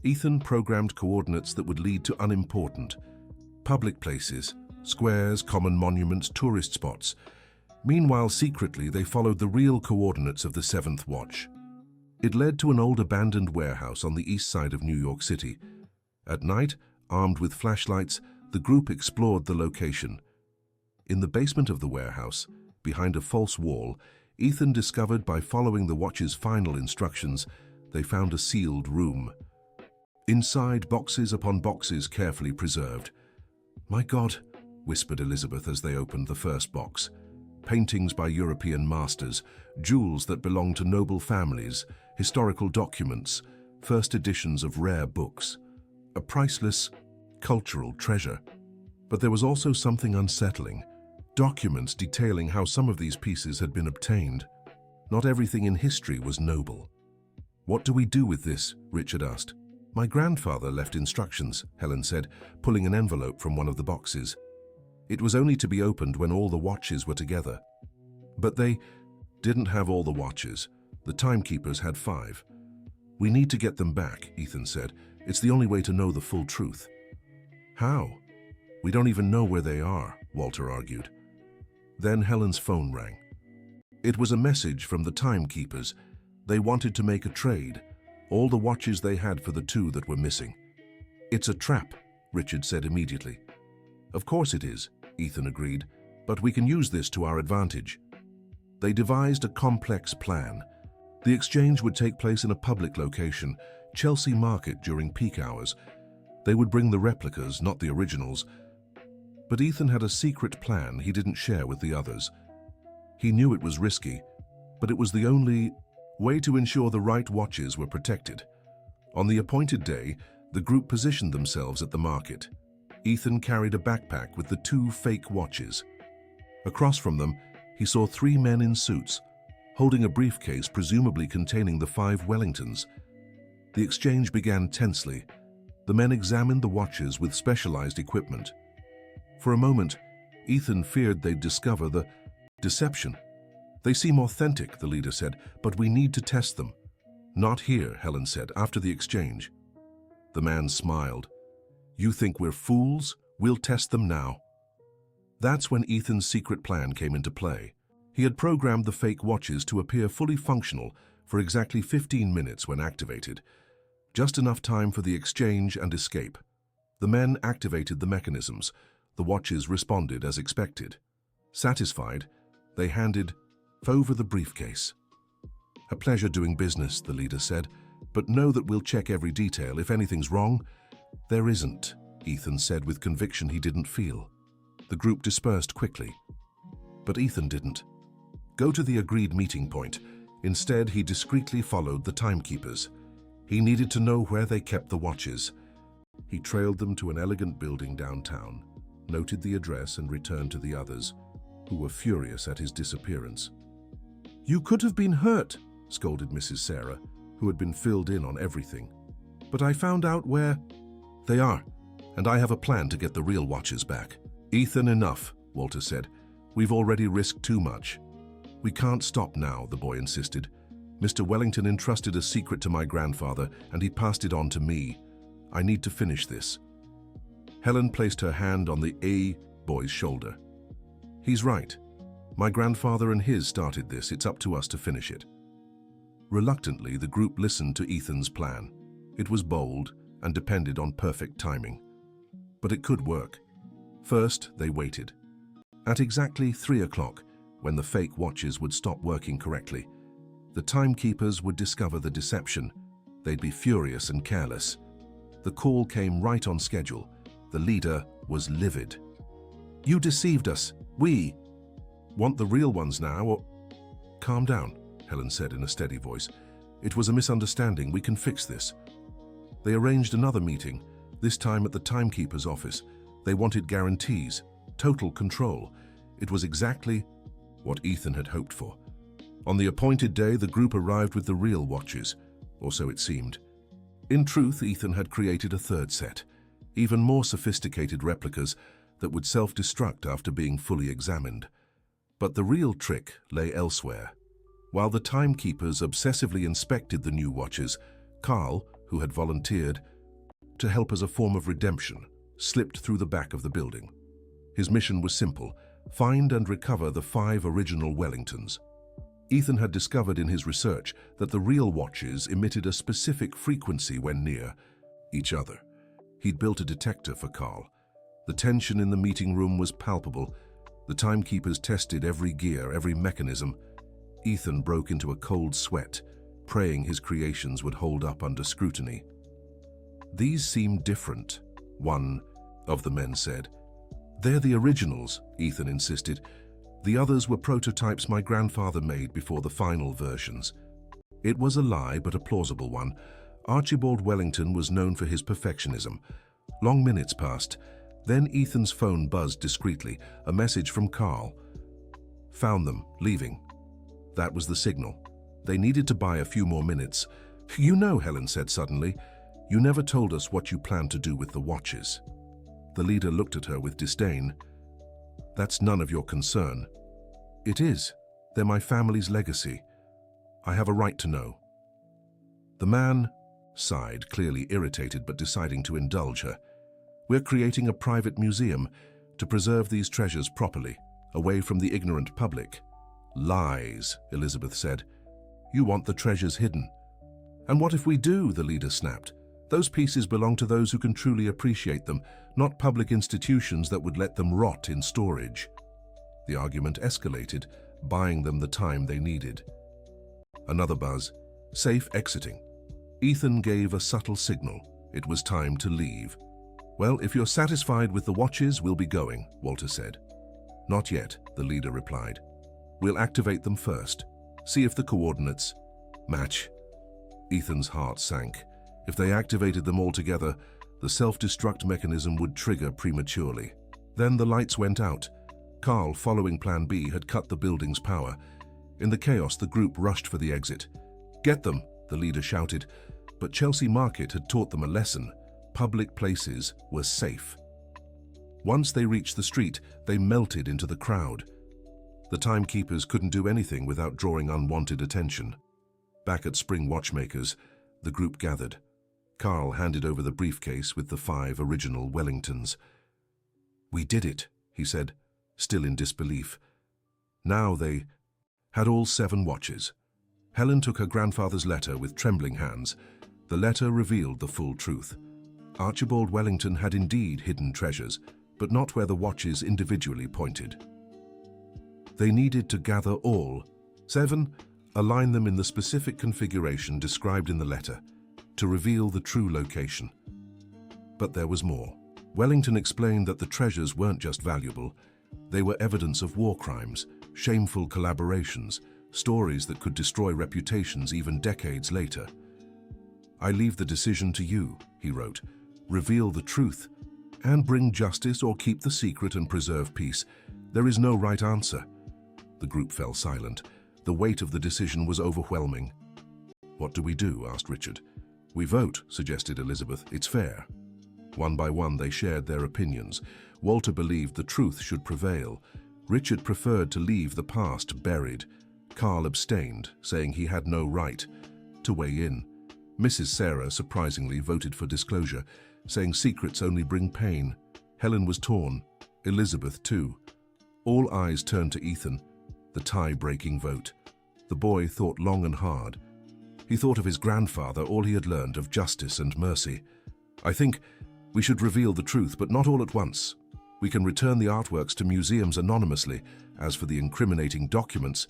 Ethan programmed coordinates that would lead to unimportant public places, squares, common monuments, tourist spots. Meanwhile, secretly, they followed the real coordinates of the seventh watch. It led to an old abandoned warehouse on the east side of New York City. At night, armed with flashlights, the group explored the location. In the basement of the warehouse, behind a false wall, Ethan discovered by following the watch's final instructions, they found a sealed room. Inside, boxes upon boxes carefully preserved. "My God," whispered Elizabeth as they opened the first box. Paintings by European masters, jewels that belonged to noble families, historical documents, first editions of rare books. A priceless, cultural treasure. But there was also something unsettling. Documents detailing how some of these pieces had been obtained. Not everything in history was noble. "What do we do with this?" Richard asked. "My grandfather left instructions," Helen said, pulling an envelope from one of the boxes. It was only to be opened when all the watches were together. But they didn't have all the watches. The Timekeepers had 5. "We need to get them back," Ethan said. "It's the only way to know the full truth." "How?" "We don't even know where they are," Walter argued. Then Helen's phone rang. It was a message from the Timekeepers. They wanted to make a trade, all the watches they had for the 2 that were missing. "It's a trap," Richard said immediately. "Of course it is," Ethan agreed, "but we can use this to our advantage." They devised a complex plan. The exchange would take place in a public location, Chelsea Market, during peak hours. They would bring the replicas, not the originals. But Ethan had a secret plan he didn't share with the others. He knew it was risky, but it was the only way to ensure the right watches were protected. On the appointed day, the group positioned themselves at the market. Ethan carried a backpack with the 2 fake watches. Across from them, he saw 3 men in suits, holding a briefcase presumably containing the 5 Wellingtons. The exchange began tensely. The men examined the watches with specialized equipment. For a moment, Ethan feared they'd discover the deception. "They seem authentic," the leader said, "but we need to test them." "Not here," Helen said, "after the exchange." The man smiled. "You think we're fools? We'll test them now." That's when Ethan's secret plan came into play. He had programmed the fake watches to appear fully functional for exactly 15 minutes when activated. Just enough time for the exchange and escape. The men activated the mechanisms. The watches responded as expected. Satisfied, they handed over the briefcase. "A pleasure doing business," the leader said, "but know that we'll check every detail. If anything's wrong." "There isn't," Ethan said with conviction he didn't feel. The group dispersed quickly. But Ethan didn't go to the agreed meeting point. Instead, he discreetly followed the timekeepers. He needed to know where they kept the watches. He trailed them to an elegant building downtown, noted the address, and returned to the others, who were furious at his disappearance. "You could have been hurt," scolded Mrs. Sarah, who had been filled in on everything. "But I found out where they are, and I have a plan to get the real watches back." "Ethan, enough," Walter said. "We've already risked too much." "We can't stop now," the boy insisted. "Mr. Wellington entrusted a secret to my grandfather, and he passed it on to me. I need to finish this." Helen placed her hand on the boy's shoulder. "He's right. My grandfather and his started this. It's up to us to finish it." Reluctantly, the group listened to Ethan's plan. It was bold and depended on perfect timing. But it could work. First, they waited. At exactly 3 o'clock, when the fake watches would stop working correctly, the timekeepers would discover the deception. They'd be furious and careless. The call came right on schedule. The leader was livid. "You deceived us. We want the real ones now, or—" "Calm down," Helen said in a steady voice. "It was a misunderstanding. We can fix this." They arranged another meeting, this time at the timekeeper's office. They wanted guarantees, total control. It was exactly what Ethan had hoped for. On the appointed day, the group arrived with the real watches, or so it seemed. In truth, Ethan had created a third set, even more sophisticated replicas that would self-destruct after being fully examined. But the real trick lay elsewhere. While the timekeepers obsessively inspected the new watches, Carl, who had volunteered to help as a form of redemption, slipped through the back of the building. His mission was simple: find and recover the 5 original Wellingtons. Ethan had discovered in his research that the real watches emitted a specific frequency when near each other. He'd built a detector for Carl. The tension in the meeting room was palpable. The timekeepers tested every gear, every mechanism. Ethan broke into a cold sweat, praying his creations would hold up under scrutiny. "These seem different," one of the men said. "They're the originals," Ethan insisted. "The others were prototypes my grandfather made before the final versions." It was a lie, but a plausible one. Archibald Wellington was known for his perfectionism. Long minutes passed. Then Ethan's phone buzzed discreetly, a message from Carl. "Found them, leaving." That was the signal. They needed to buy a few more minutes. "You know," Helen said suddenly, "you never told us what you planned to do with the watches." The leader looked at her with disdain. "That's none of your concern." "It is. They're my family's legacy. I have a right to know." The man sighed, clearly irritated but deciding to indulge her. "We're creating a private museum to preserve these treasures properly, away from the ignorant public." "Lies," Elizabeth said. "You want the treasures hidden." "And what if we do?" the leader snapped. "Those pieces belong to those who can truly appreciate them, not public institutions that would let them rot in storage." The argument escalated, buying them the time they needed. Another buzz. Safe exiting. Ethan gave a subtle signal. It was time to leave. "Well, if you're satisfied with the watches, we'll be going," Walter said. "Not yet," the leader replied. "We'll activate them first. See if the coordinates match." Ethan's heart sank. If they activated them all together, the self-destruct mechanism would trigger prematurely. Then the lights went out. Carl, following Plan B, had cut the building's power. In the chaos, the group rushed for the exit. "Get them!" the leader shouted. But Chelsea Market had taught them a lesson. Public places were safe. Once they reached the street, they melted into the crowd. The timekeepers couldn't do anything without drawing unwanted attention. Back at Spring Watchmakers, the group gathered. Carl handed over the briefcase with the 5 original Wellingtons. "We did it," he said, still in disbelief. Now they had all 7 watches. Helen took her grandfather's letter with trembling hands. The letter revealed the full truth. Archibald Wellington had indeed hidden treasures, but not where the watches individually pointed. They needed to gather all 7, align them in the specific configuration described in the letter, to reveal the true location. But there was more. Wellington explained that the treasures weren't just valuable, they were evidence of war crimes, shameful collaborations, stories that could destroy reputations even decades later. "I leave the decision to you," he wrote. "Reveal the truth, and bring justice or keep the secret and preserve peace. There is no right answer." The group fell silent. The weight of the decision was overwhelming. "What do we do?" asked Richard. "We vote," suggested Elizabeth. "It's fair." One by one they shared their opinions. Walter believed the truth should prevail. Richard preferred to leave the past buried. Carl abstained, saying he had no right to weigh in. Mrs. Sarah surprisingly voted for disclosure, saying secrets only bring pain. Helen was torn. Elizabeth too. All eyes turned to Ethan, the tie-breaking vote. The boy thought long and hard. He thought of his grandfather, all he had learned of justice and mercy. "I think we should reveal the truth, but not all at once. We can return the artworks to museums anonymously. As for the incriminating documents,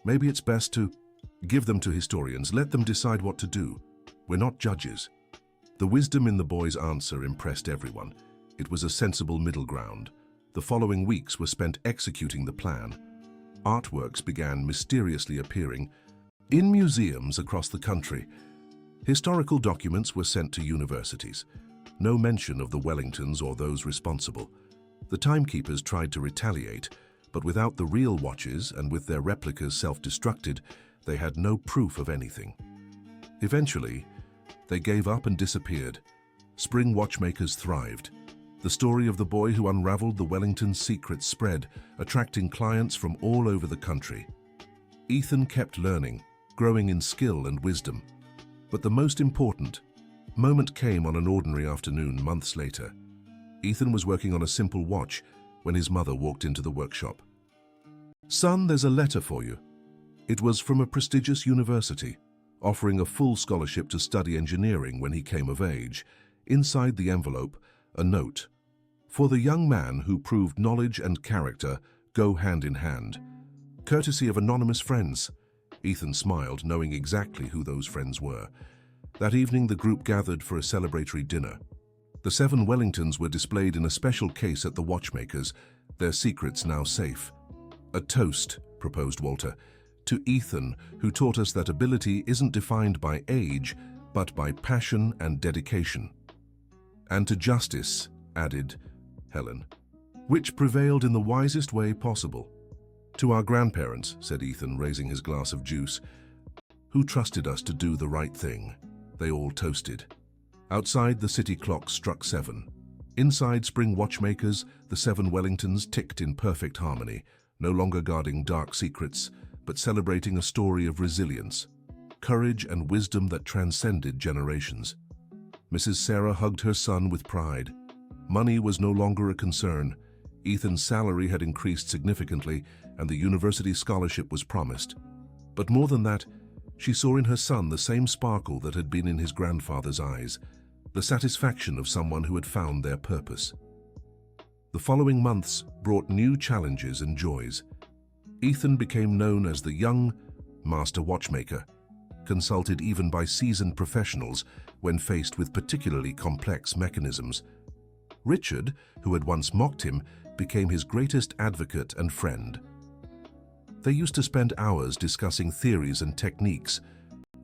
maybe it's best to give them to historians. Let them decide what to do. We're not judges." The wisdom in the boy's answer impressed everyone. It was a sensible middle ground. The following weeks were spent executing the plan. Artworks began mysteriously appearing in museums across the country. Historical documents were sent to universities. No mention of the Wellingtons or those responsible. The timekeepers tried to retaliate, but without the real watches and with their replicas self-destructed, they had no proof of anything. Eventually, they gave up and disappeared. Spring watchmakers thrived. The story of the boy who unraveled the Wellington's secrets spread, attracting clients from all over the country. Ethan kept learning, growing in skill and wisdom. But the most important moment came on an ordinary afternoon months later. Ethan was working on a simple watch when his mother walked into the workshop. "Son, there's a letter for you." It was from a prestigious university, offering a full scholarship to study engineering when he came of age. Inside the envelope, a note. "For the young man who proved knowledge and character go hand in hand. Courtesy of anonymous friends." Ethan smiled, knowing exactly who those friends were. That evening, the group gathered for a celebratory dinner. The 7 Wellingtons were displayed in a special case at the Watchmakers, their secrets now safe. "A toast," proposed Walter, "to Ethan, who taught us that ability isn't defined by age, but by passion and dedication." "And to justice," added Helen, "which prevailed in the wisest way possible." "To our grandparents," said Ethan, raising his glass of juice, "who trusted us to do the right thing." They all toasted. Outside, the city clock struck 7. Inside Spring Watchmakers, the 7 Wellingtons ticked in perfect harmony, no longer guarding dark secrets, but celebrating a story of resilience, courage and wisdom that transcended generations. Mrs. Sarah hugged her son with pride. Money was no longer a concern. Ethan's salary had increased significantly, and the university scholarship was promised. But more than that, she saw in her son the same sparkle that had been in his grandfather's eyes, the satisfaction of someone who had found their purpose. The following months brought new challenges and joys. Ethan became known as the young master watchmaker, consulted even by seasoned professionals when faced with particularly complex mechanisms. Richard, who had once mocked him, became his greatest advocate and friend. They used to spend hours discussing theories and techniques,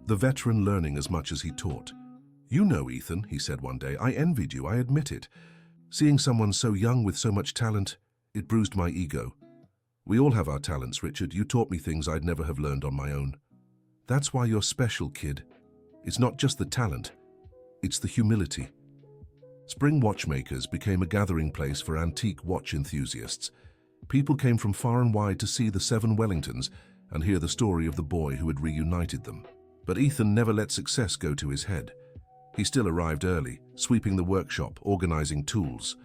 the veteran learning as much as he taught. "You know, Ethan," he said one day, "I envied you, I admit it. Seeing someone so young with so much talent, it bruised my ego. We all have our talents, Richard. You taught me things I'd never have learned on my own. That's why you're special, kid. It's not just the talent, it's the humility." Spring Watchmakers became a gathering place for antique watch enthusiasts. People came from far and wide to see the 7 Wellingtons and hear the story of the boy who had reunited them. But Ethan never let success go to his head. He still arrived early, sweeping the workshop, organizing tools.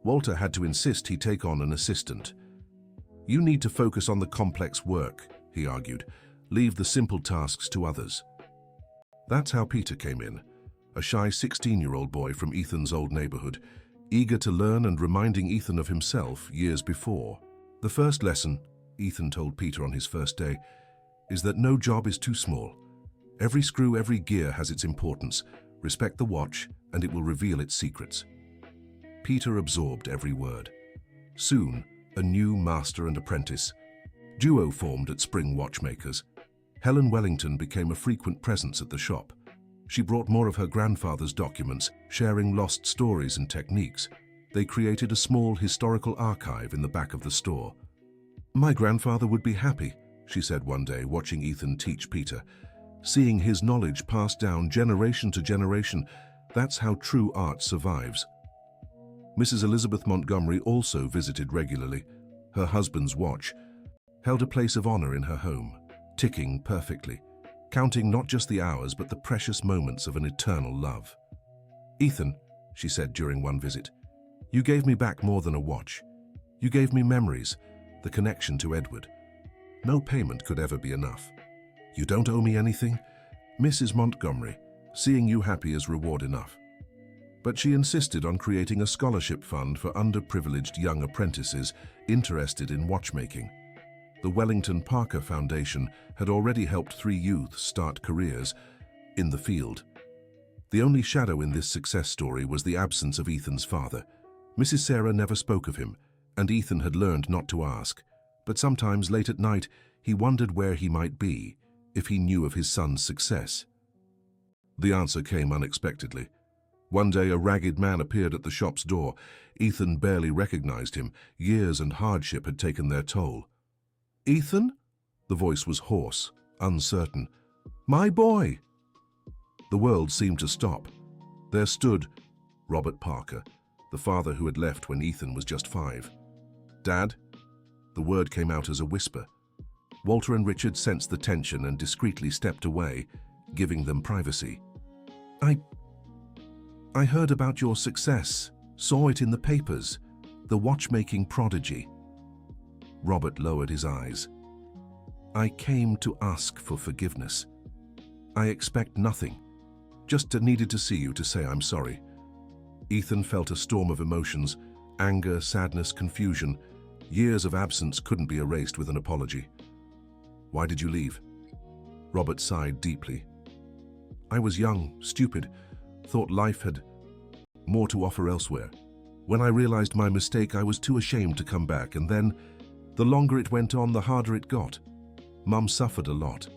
Walter had to insist he take on an assistant. "You need to focus on the complex work," he argued. "Leave the simple tasks to others." That's how Peter came in, a shy 16-year-old boy from Ethan's old neighborhood, eager to learn and reminding Ethan of himself years before. "The first lesson," Ethan told Peter on his first day, "is that no job is too small. Every screw, every gear has its importance. Respect the watch, and it will reveal its secrets." Peter absorbed every word. Soon, a new master and apprentice duo formed at Spring Watchmakers. Helen Wellington became a frequent presence at the shop. She brought more of her grandfather's documents, sharing lost stories and techniques. They created a small historical archive in the back of the store. "My grandfather would be happy," she said one day, watching Ethan teach Peter. "Seeing his knowledge passed down generation to generation, that's how true art survives." Mrs. Elizabeth Montgomery also visited regularly. Her husband's watch held a place of honor in her home, ticking perfectly, counting not just the hours but the precious moments of an eternal love. "Ethan," she said during one visit, "you gave me back more than a watch. You gave me memories, the connection to Edward. No payment could ever be enough." "You don't owe me anything, Mrs. Montgomery. Seeing you happy is reward enough." But she insisted on creating a scholarship fund for underprivileged young apprentices interested in watchmaking. The Wellington Parker Foundation had already helped 3 youths start careers in the field. The only shadow in this success story was the absence of Ethan's father. Mrs. Sarah never spoke of him, and Ethan had learned not to ask. But sometimes late at night, he wondered where he might be if he knew of his son's success. The answer came unexpectedly. One day, a ragged man appeared at the shop's door. Ethan barely recognized him. Years and hardship had taken their toll. "Ethan?" The voice was hoarse, uncertain. "My boy!" The world seemed to stop. There stood Robert Parker, the father who had left when Ethan was just 5. "Dad?" The word came out as a whisper. Walter and Richard sensed the tension and discreetly stepped away, giving them privacy. I heard about your success, saw it in the papers, the watchmaking prodigy." Robert lowered his eyes. "I came to ask for forgiveness. I expect nothing, just needed to see you to say I'm sorry." Ethan felt a storm of emotions, anger, sadness, confusion. Years of absence couldn't be erased with an apology. "Why did you leave?" Robert sighed deeply. "I was young, stupid, thought life had more to offer elsewhere. When I realized my mistake, I was too ashamed to come back, and then, the longer it went on, the harder it got. Mum suffered a lot.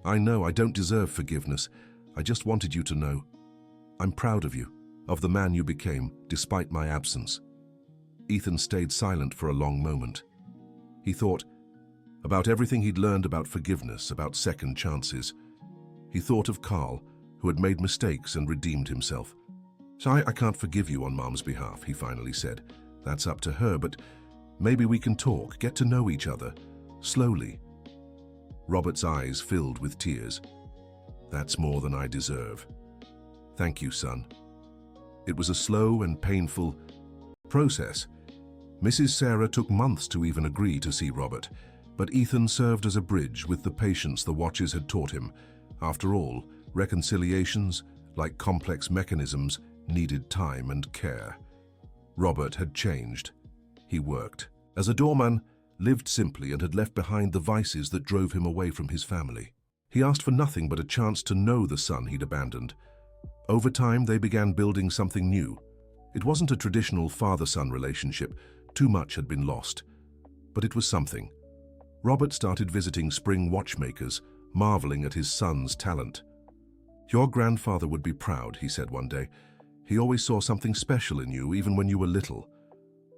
I know I don't deserve forgiveness. I just wanted you to know. I'm proud of you, of the man you became, despite my absence." Ethan stayed silent for a long moment. He thought about everything he'd learned about forgiveness, about second chances. He thought of Carl, who had made mistakes and redeemed himself. "So I can't forgive you on Mom's behalf," he finally said. "That's up to her, but maybe we can talk, get to know each other, slowly." Robert's eyes filled with tears. "That's more than I deserve. Thank you, son." It was a slow and painful process. Mrs. Sarah took months to even agree to see Robert, but Ethan served as a bridge with the patience the watches had taught him. After all, reconciliations, like complex mechanisms, needed time and care. Robert had changed. He worked as a doorman, lived simply, and had left behind the vices that drove him away from his family. He asked for nothing but a chance to know the son he'd abandoned. Over time, they began building something new. It wasn't a traditional father-son relationship. Too much had been lost. But it was something. Robert started visiting Spring Watchmakers, marveling at his son's talent. "Your grandfather would be proud," he said one day. "He always saw something special in you, even when you were little."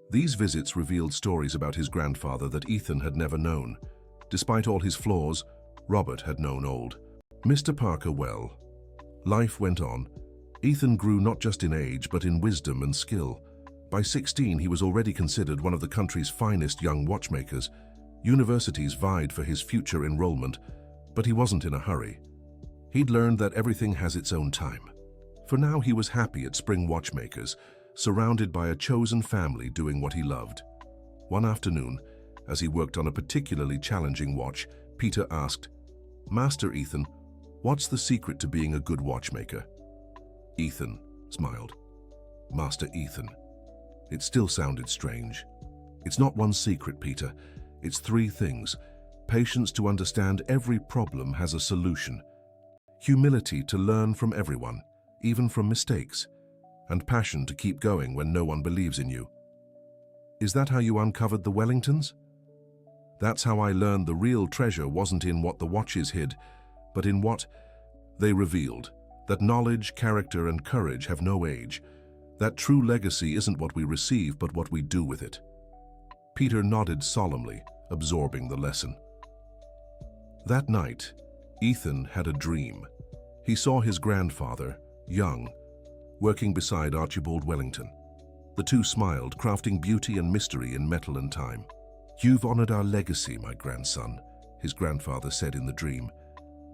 These visits revealed stories about his grandfather that Ethan had never known. Despite all his flaws, Robert had known old Mr. Parker well. Life went on. Ethan grew not just in age, but in wisdom and skill. By 16, he was already considered one of the country's finest young watchmakers. Universities vied for his future enrollment, but he wasn't in a hurry. He'd learned that everything has its own time. For now, he was happy at Spring Watchmakers, surrounded by a chosen family doing what he loved. One afternoon, as he worked on a particularly challenging watch, Peter asked, "Master Ethan, what's the secret to being a good watchmaker?" Ethan smiled. Master Ethan. It still sounded strange. "It's not one secret, Peter. It's 3 things. Patience to understand every problem has a solution. Humility to learn from everyone, even from mistakes. and passion to keep going when no one believes in you. Is that how you uncovered the Wellingtons? That's how I learned the real treasure wasn't in what the watches hid, but in what they revealed, that knowledge, character, and courage have no age, that true legacy isn't what we receive but what we do with it. Peter nodded solemnly, absorbing the lesson. That night, Ethan had a dream. He saw his grandfather, young, working beside Archibald Wellington. The two smiled, crafting beauty and mystery in metal and time. "You've honored our legacy, my grandson," his grandfather said in the dream.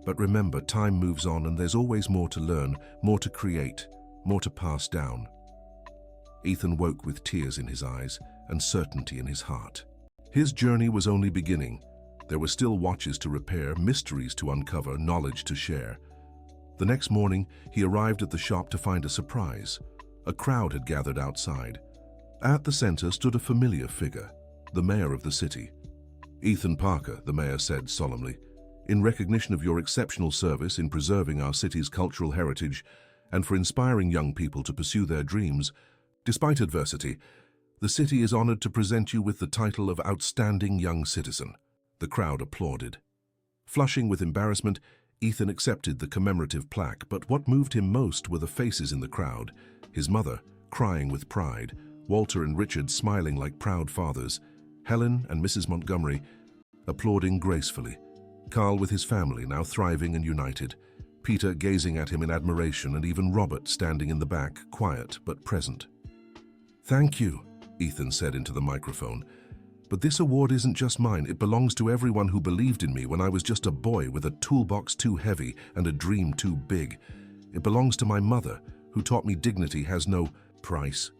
"But remember, time moves on and there's always more to learn, more to create, more to pass down." Ethan woke with tears in his eyes and certainty in his heart. His journey was only beginning. There were still watches to repair, mysteries to uncover, knowledge to share. The next morning, he arrived at the shop to find a surprise. A crowd had gathered outside. At the center stood a familiar figure, the mayor of the city. "Ethan Parker," the mayor said solemnly, "in recognition of your exceptional service in preserving our city's cultural heritage and for inspiring young people to pursue their dreams, despite adversity, the city is honored to present you with the title of Outstanding Young Citizen." The crowd applauded. Flushing with embarrassment, Ethan accepted the commemorative plaque, but what moved him most were the faces in the crowd. His mother, crying with pride, Walter and Richard smiling like proud fathers, Helen and Mrs. Montgomery applauding gracefully, Carl with his family now thriving and united, Peter gazing at him in admiration, and even Robert standing in the back, quiet but present. "Thank you," Ethan said into the microphone. "But this award isn't just mine. It belongs to everyone who believed in me when I was just a boy with a toolbox too heavy and a dream too big. It belongs to my mother, who taught me dignity has no price.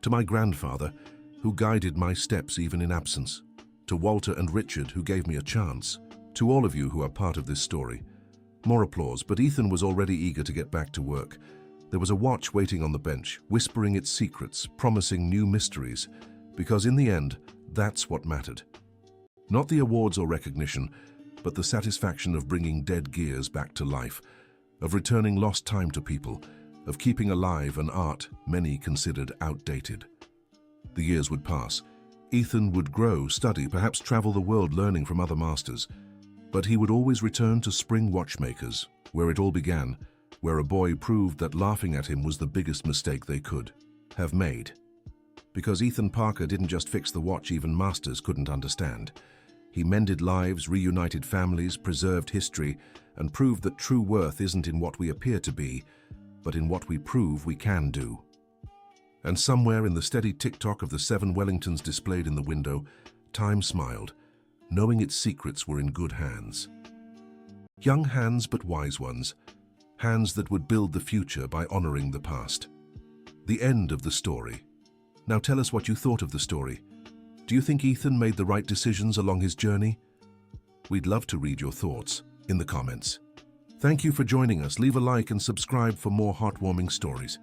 To my grandfather, who guided my steps even in absence. To Walter and Richard, who gave me a chance. To all of you who are part of this story." More applause, but Ethan was already eager to get back to work. There was a watch waiting on the bench, whispering its secrets, promising new mysteries, because in the end, that's what mattered. Not the awards or recognition, but the satisfaction of bringing dead gears back to life, of returning lost time to people, of keeping alive an art many considered outdated. The years would pass. Ethan would grow, study, perhaps travel the world learning from other masters. But he would always return to Spring Watchmakers, where it all began, where a boy proved that laughing at him was the biggest mistake they could have made. Because Ethan Parker didn't just fix the watch even masters couldn't understand. He mended lives, reunited families, preserved history, and proved that true worth isn't in what we appear to be, but in what we prove we can do. And somewhere in the steady tick-tock of the 7 Wellingtons displayed in the window, time smiled, knowing its secrets were in good hands. Young hands but wise ones, hands that would build the future by honoring the past. The end of the story. Now tell us what you thought of the story. Do you think Ethan made the right decisions along his journey? We'd love to read your thoughts in the comments. Thank you for joining us. Leave a like and subscribe for more heartwarming stories.